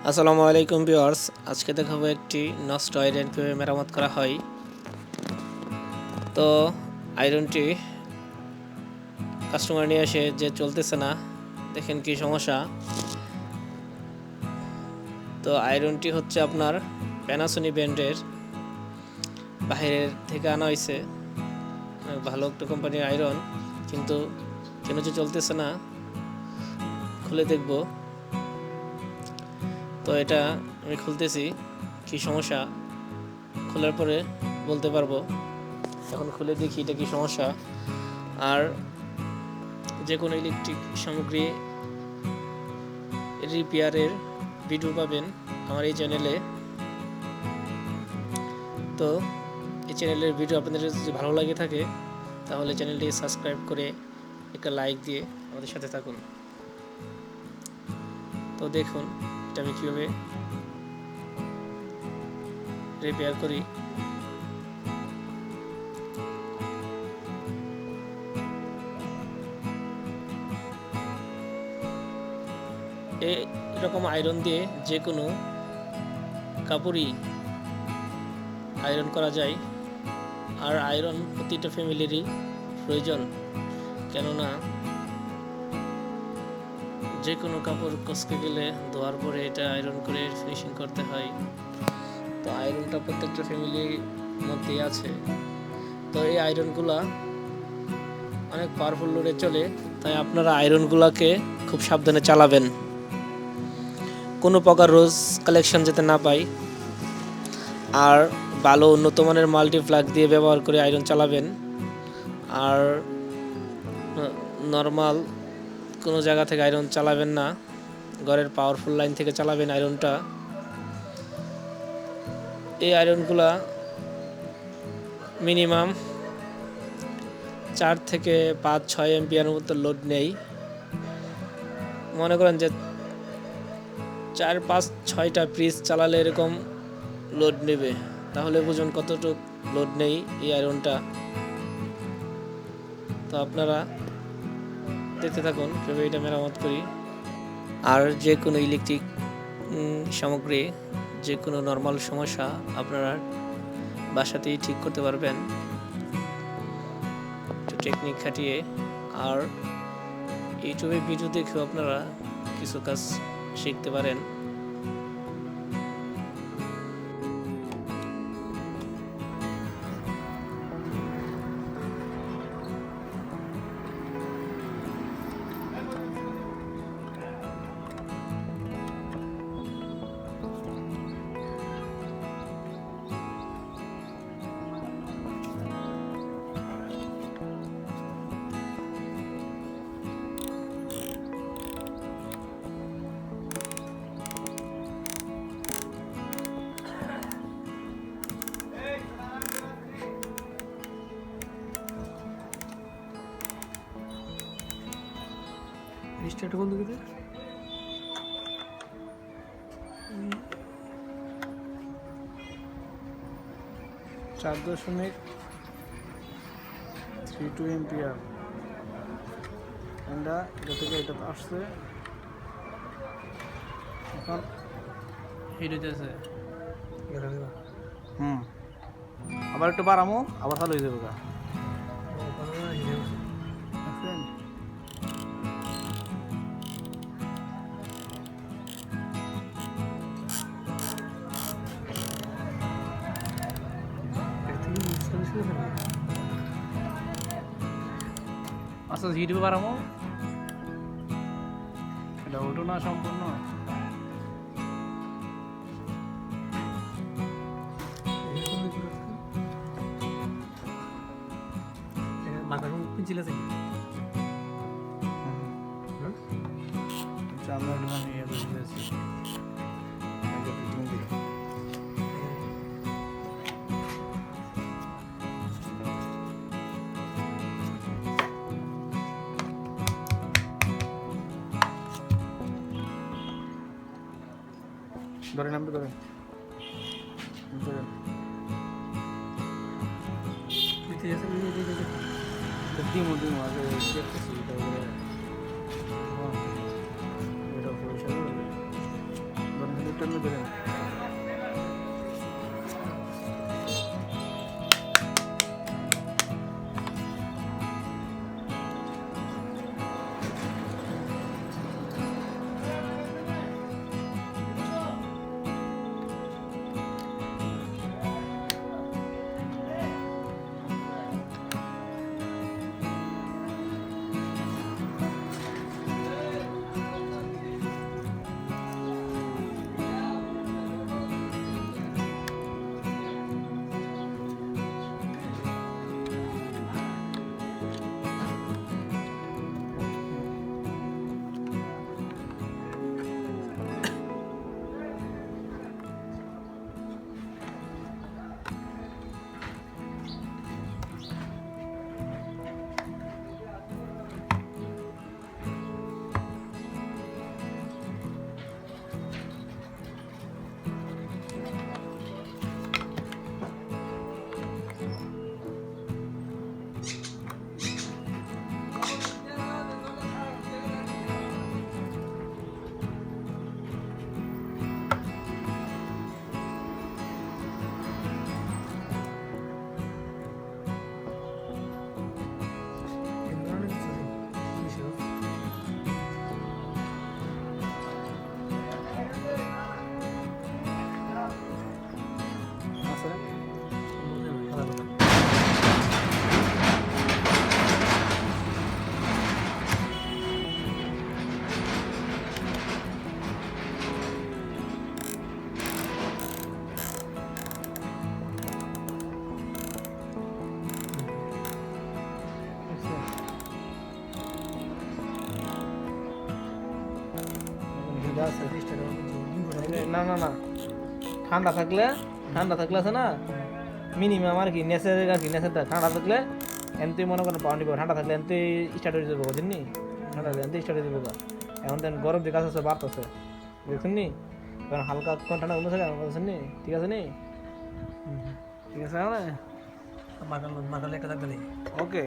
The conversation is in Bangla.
আসসালামু আলাইকুম ভিউয়ার্স, আজকে দেখাবো একটি নষ্ট আয়রন কিভাবে মেরামত করা হয়। তো আয়রনটি কাস্টমার নিয়ে এসে যে চলতেছে না, দেখেন কি সমস্যা। তো আয়রনটি হচ্ছে আপনার প্যানাসোনিক ব্র্যান্ডের, বাইরের থেকে আনা হয়েছে, ভালো একটা কোম্পানির আয়রন, কিন্তু কেন যে চলতেছে না, খুলে দেখব। তো এটা আমি খুলতেছি, কি সমস্যা খোলার পরে বলতে পারবো। এখন খুলে দেখি এটা কি সমস্যা। আর যে কোনো ইলেকট্রিক সামগ্রী রিপেয়ারের ভিডিও পাবেন আমার এই চ্যানেলে। তো এই চ্যানেলের ভিডিও আপনাদের যদি ভালো লাগে থাকে তাহলে চ্যানেলটি সাবস্ক্রাইব করে একটা লাইক দিয়ে আমাদের সাথে থাকুন। তো দেখুন এটা আমি কীভাবে রিপেয়ার করি। এরকম আয়রন দিয়ে যে কোনো কাপড়ই আয়রন করা যায়। আর আয়রন প্রতিটা ফ্যামিলিরই প্রয়োজন, কেননা যে কোনো কাপড় কচকে গেলে ধোয়ার পরে এটা আয়রন করে ফিনিশিং করতে হয়। তো আয়রনটা প্রত্যেকটা ফ্যামিলির মধ্যেই আছে। তো এই আয়রনগুলা অনেক পাওয়ারফুল লোডে চলে, তাই আপনারা আয়রনগুলোকে খুব সাবধানে চালাবেন, কোনো প্রকার রোজ কালেকশন যাতে না পাই। আর ভালো উন্নত মানের মাল্টিপ্লাগ দিয়ে ব্যবহার করে আয়রন চালাবেন। আর নর্মাল কোনো জায়গা থেকে আয়রন চালাবেন না, ঘরের পাওয়ারফুল লাইন থেকে চালাবেন আয়রনটা। এই আয়রনগুলা মিনিমাম 4 থেকে 5-6 এমপিয়ার মতো লোড নেই। মনে করেন যে 4-5-6টা পিস চালালে এরকম লোড নেবে, তাহলে বুঝুন কতটুকু লোড নেই এই আয়রনটা। তো আপনারা দেখতে থাকুন কীভাবে এটা মেরামত করি। আর যে কোনো ইলেকট্রিক সামগ্রী, যে কোনো নর্মাল সমস্যা আপনারা বাসাতেই ঠিক করতে পারবেন একটু টেকনিক খাটিয়ে। আর ইউটিউবে ভিডিও দেখেও আপনারা কিছু কাজ শিখতে পারেন। স্টার্ট বন্ধ করে 4.32 এম্পিয়ার এটা থেকে এটা আসছে। এখন হিট হইতেছে, আবার একটু বাড়ামো, আবার ভালো হয়ে যাবে গা। আচ্ছা হিট বাড়ামো, এটা ওঠো না সম্পূর্ণ। ধরেন আপনি ধরেন দিমো দিমো আগে দেখতেছি তারপরে এটা পয়সা ধরেন একটা মধ্যে দেন। আছে? না না না ঠান্ডা থাকলে আছে না মিনিমাম আর কি নেসের আর কি নেসেরটা ঠান্ডা থাকলে এনতেই মনে করেন পাউন্ড পাবে ঠান্ডা থাকলে এনতেই স্টার্ট হয়ে যাবে বুঝেননি ঠান্ডা থাকলে এনতেই স্টার্ট হয়ে যাবে এখন দেন গরম যে গাছ আছে বাড়তেছে দেখছেন নি কারণ হালকা কোন ঠান্ডা কমে থাকে আমার বুঝছেন নি ঠিক আছে নি ঠিক আছে মাগালে একটা থাকলে ওকে